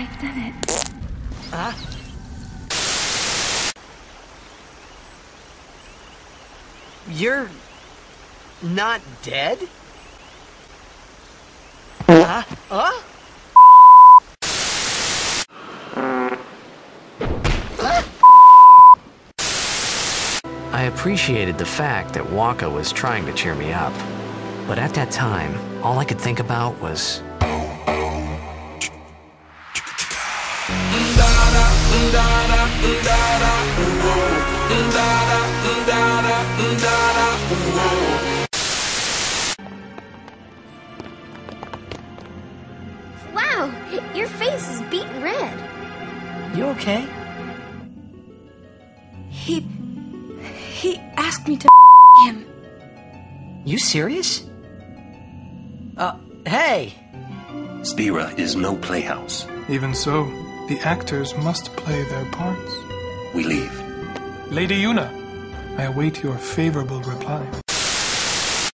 I've done it. Huh? You're not dead? Huh? Huh? I appreciated the fact that Wakka was trying to cheer me up, but at that time, all I could think about was... Wow, your face is beaten red. You okay? He asked me to him. You serious? Hey! Spira is no playhouse. Even so, the actors must play their parts. We leave. Lady Yuna, I await your favorable reply.